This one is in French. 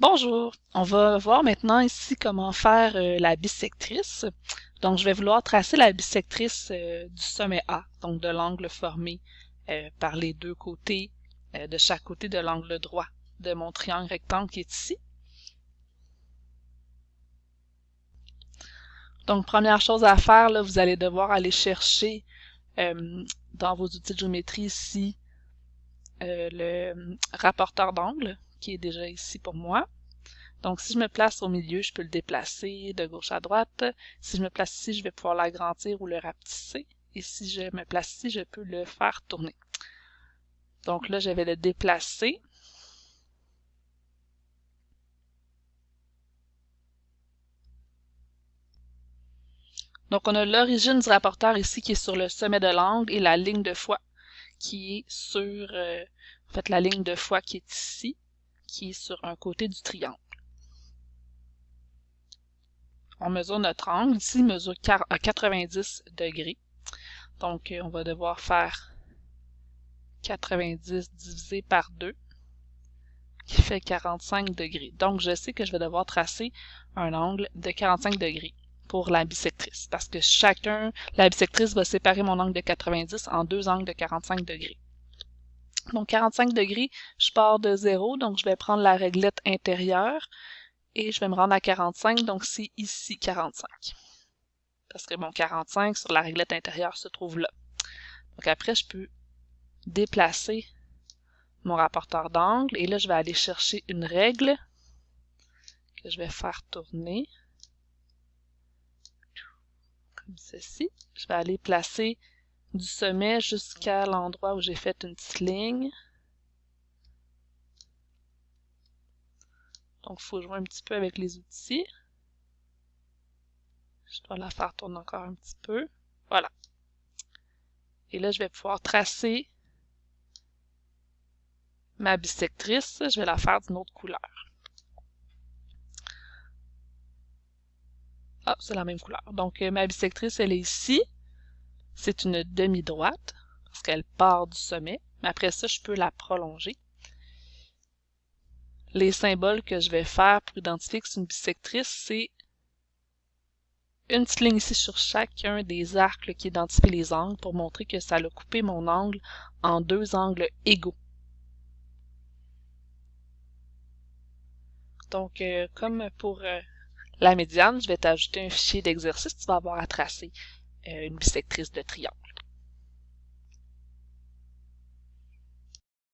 Bonjour, on va voir maintenant ici comment faire la bissectrice. Donc je vais vouloir tracer la bissectrice du sommet A, donc de l'angle formé par les deux côtés, de chaque côté de l'angle droit de mon triangle rectangle qui est ici. Donc première chose à faire, là, vous allez devoir aller chercher dans vos outils de géométrie ici le rapporteur d'angle qui est déjà ici pour moi. Donc, si je me place au milieu, je peux le déplacer de gauche à droite. Si je me place ici, je vais pouvoir l'agrandir ou le rapetisser. Et si je me place ici, je peux le faire tourner. Donc là, je vais le déplacer. Donc, on a l'origine du rapporteur ici qui est sur le sommet de l'angle et la ligne de foi qui est sur, en fait, la ligne de foi qui est ici, qui est sur un côté du triangle. On mesure notre angle. Ici, il mesure à 90 degrés. Donc, on va devoir faire 90 divisé par 2, qui fait 45 degrés. Donc, je sais que je vais devoir tracer un angle de 45 degrés pour la bissectrice, parce que la bissectrice va séparer mon angle de 90 en deux angles de 45 degrés. Donc, 45 degrés, je pars de 0, donc je vais prendre la réglette intérieure et je vais me rendre à 45, donc c'est ici 45. Parce que mon 45 sur la réglette intérieure se trouve là. Donc après, je peux déplacer mon rapporteur d'angle et là, je vais aller chercher une règle que je vais faire tourner comme ceci. Je vais aller placer du sommet jusqu'à l'endroit où j'ai fait une petite ligne. Donc, il faut jouer un petit peu avec les outils. Je dois la faire tourner encore un petit peu. Voilà. Et là, je vais pouvoir tracer ma bissectrice. Je vais la faire d'une autre couleur. Ah, c'est la même couleur. Donc, ma bissectrice, elle est ici. C'est une demi-droite parce qu'elle part du sommet. Mais après ça, je peux la prolonger. Les symboles que je vais faire pour identifier que c'est une bissectrice, c'est une petite ligne ici sur chacun des arcs là, qui identifient les angles pour montrer que ça a coupé mon angle en deux angles égaux. Donc, comme pour la médiane, je vais t'ajouter un fichier d'exercice. Tu vas avoir à tracer une bissectrice de triangle.